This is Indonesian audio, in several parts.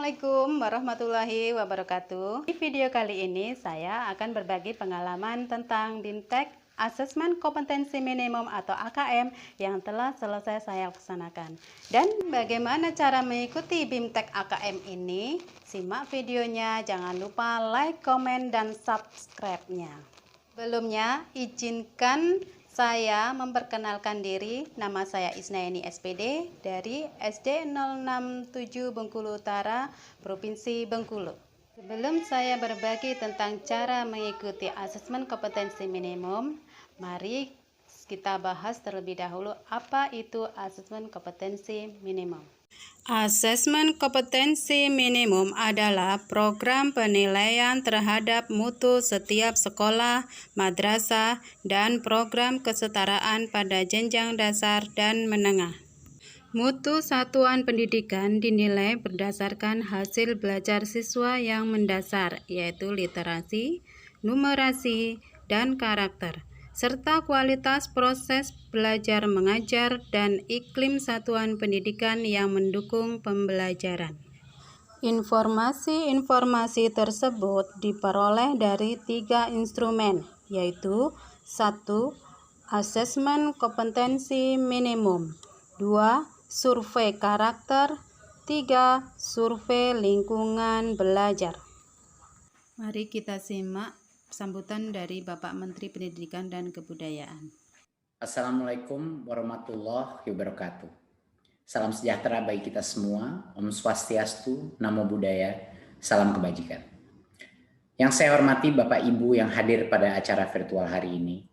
Assalamualaikum warahmatullahi wabarakatuh. Di video kali ini saya akan berbagi pengalaman tentang BIMTEK Asesmen Kompetensi Minimum atau AKM yang telah selesai saya laksanakan. Dan bagaimana cara mengikuti BIMTEK AKM ini? Simak videonya, jangan lupa like, komen, dan subscribe-nya. Sebelumnya, izinkan saya memperkenalkan diri. Nama saya Isnaini SPD dari SD 067 Bengkulu Utara, Provinsi Bengkulu. Sebelum saya berbagi tentang cara mengikuti asesmen kompetensi minimum, mari kita bahas terlebih dahulu apa itu asesmen kompetensi minimum. Asesmen kompetensi minimum adalah program penilaian terhadap mutu setiap sekolah, madrasah, dan program kesetaraan pada jenjang dasar dan menengah. Mutu satuan pendidikan dinilai berdasarkan hasil belajar siswa yang mendasar, yaitu literasi, numerasi, dan karakter, serta kualitas proses belajar mengajar dan iklim satuan pendidikan yang mendukung pembelajaran. Informasi-informasi tersebut diperoleh dari 3 instrumen, yaitu 1. Asesmen kompetensi minimum, 2. Survei karakter, 3. Survei lingkungan belajar. Mari kita simak sambutan dari Bapak Menteri Pendidikan dan Kebudayaan. Assalamualaikum warahmatullahi wabarakatuh. Salam sejahtera bagi kita semua. Om Swastiastu, Namo Buddhaya, salam kebajikan. Yang saya hormati Bapak Ibu yang hadir pada acara virtual hari ini.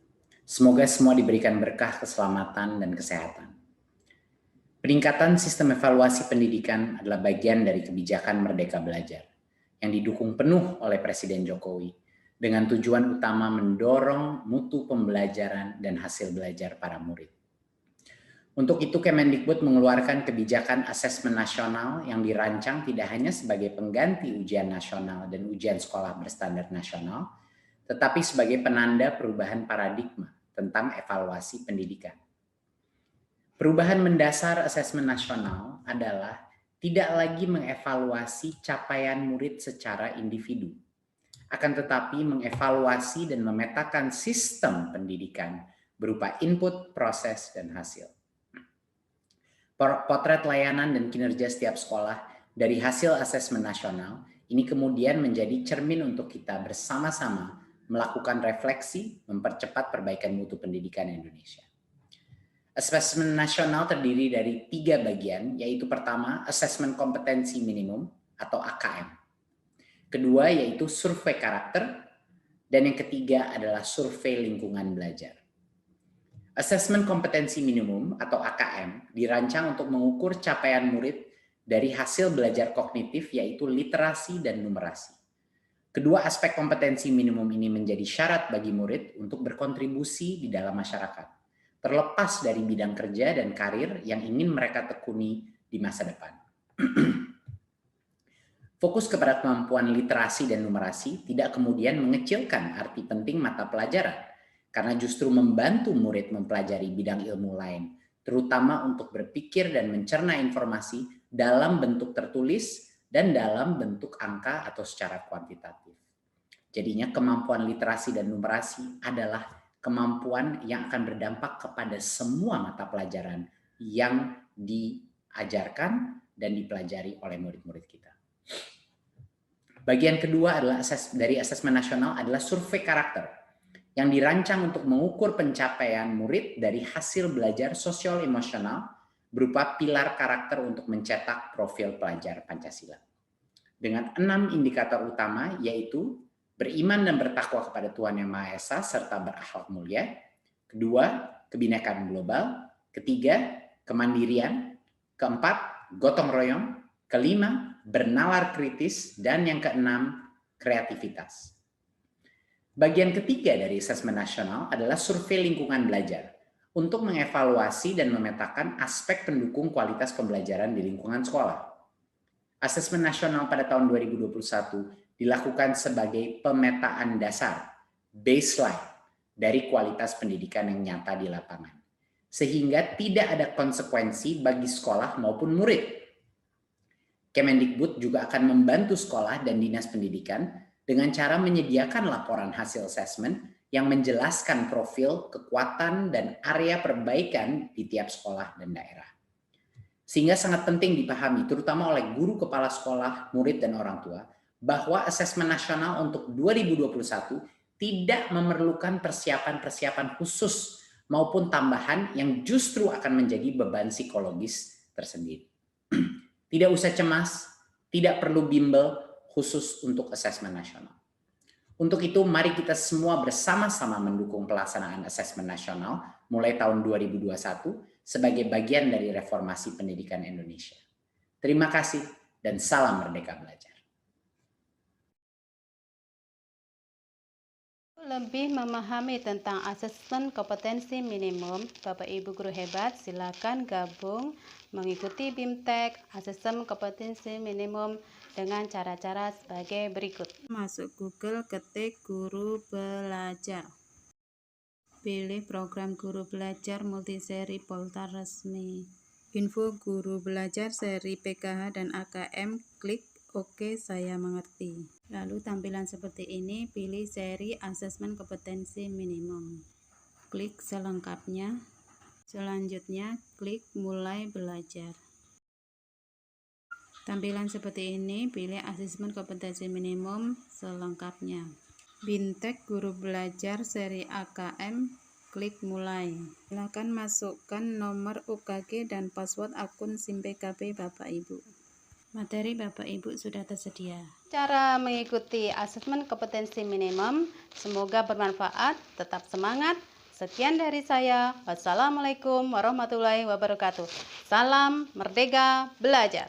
Semoga semua diberikan berkah keselamatan dan kesehatan. Peningkatan sistem evaluasi pendidikan adalah bagian dari kebijakan Merdeka Belajar yang didukung penuh oleh Presiden Jokowi dengan tujuan utama mendorong mutu pembelajaran dan hasil belajar para murid. Untuk itu Kemendikbud mengeluarkan kebijakan asesmen nasional yang dirancang tidak hanya sebagai pengganti ujian nasional dan ujian sekolah berstandar nasional, tetapi sebagai penanda perubahan paradigma tentang evaluasi pendidikan. Perubahan mendasar asesmen nasional adalah tidak lagi mengevaluasi capaian murid secara individu, akan tetapi mengevaluasi dan memetakan sistem pendidikan berupa input, proses, dan hasil. Potret layanan dan kinerja setiap sekolah dari hasil asesmen nasional ini kemudian menjadi cermin untuk kita bersama-sama melakukan refleksi, mempercepat perbaikan mutu pendidikan Indonesia. Asesmen nasional terdiri dari 3 bagian, yaitu pertama, asesmen kompetensi minimum atau AKM. Kedua yaitu survei karakter, dan yang ketiga adalah survei lingkungan belajar. Asesmen kompetensi minimum atau AKM dirancang untuk mengukur capaian murid dari hasil belajar kognitif yaitu literasi dan numerasi. Kedua aspek kompetensi minimum ini menjadi syarat bagi murid untuk berkontribusi di dalam masyarakat, terlepas dari bidang kerja dan karir yang ingin mereka tekuni di masa depan. Fokus kepada kemampuan literasi dan numerasi tidak kemudian mengecilkan arti penting mata pelajaran, karena justru membantu murid mempelajari bidang ilmu lain, terutama untuk berpikir dan mencerna informasi dalam bentuk tertulis dan dalam bentuk angka atau secara kuantitatif. Jadinya kemampuan literasi dan numerasi adalah kemampuan yang akan berdampak kepada semua mata pelajaran yang diajarkan dan dipelajari oleh murid-murid kita. Bagian kedua adalah dari asesmen nasional adalah survei karakter yang dirancang untuk mengukur pencapaian murid dari hasil belajar sosial emosional berupa pilar karakter untuk mencetak profil pelajar Pancasila. Dengan 6 indikator utama yaitu beriman dan bertakwa kepada Tuhan Yang Maha Esa serta berakhlak mulia. Kedua, kebinekaan global. Ketiga, kemandirian. Keempat, gotong royong. Kelima, bernalar kritis, dan yang keenam, kreativitas. Bagian ketiga dari asesmen nasional adalah survei lingkungan belajar untuk mengevaluasi dan memetakan aspek pendukung kualitas pembelajaran di lingkungan sekolah. Asesmen nasional pada tahun 2021 dilakukan sebagai pemetaan dasar, baseline, dari kualitas pendidikan yang nyata di lapangan, sehingga tidak ada konsekuensi bagi sekolah maupun murid. Kemendikbud juga akan membantu sekolah dan dinas pendidikan dengan cara menyediakan laporan hasil asesmen yang menjelaskan profil, kekuatan, dan area perbaikan di tiap sekolah dan daerah. Sehingga sangat penting dipahami, terutama oleh guru kepala sekolah, murid, dan orang tua, bahwa asesmen nasional untuk 2021 tidak memerlukan persiapan-persiapan khusus maupun tambahan yang justru akan menjadi beban psikologis tersendiri. Tidak usah cemas, tidak perlu bimbel khusus untuk asesmen nasional. Untuk itu, mari kita semua bersama-sama mendukung pelaksanaan asesmen nasional mulai tahun 2021 sebagai bagian dari reformasi pendidikan Indonesia. Terima kasih dan salam Merdeka Belajar. Lebih memahami tentang asesmen kompetensi minimum, Bapak Ibu guru hebat, silakan gabung mengikuti BIMTEK asesmen kompetensi minimum dengan cara-cara sebagai berikut. Masuk Google, ketik guru belajar. Pilih program guru belajar multiseri Poltar resmi. Info guru belajar seri PKH dan AKM, klik Oke, saya mengerti. Lalu tampilan seperti ini, pilih seri asesmen kompetensi minimum. Klik selengkapnya. Selanjutnya, klik mulai belajar. Tampilan seperti ini, pilih asesmen kompetensi minimum selengkapnya. BIMTEK guru belajar seri AKM, klik mulai. Silakan masukkan nomor UKG dan password akun SIM PKB Bapak Ibu. Materi Bapak Ibu sudah tersedia. Cara mengikuti asesmen kompetensi minimum, semoga bermanfaat, tetap semangat. Sekian dari saya. Wassalamualaikum warahmatullahi wabarakatuh. Salam Merdeka Belajar.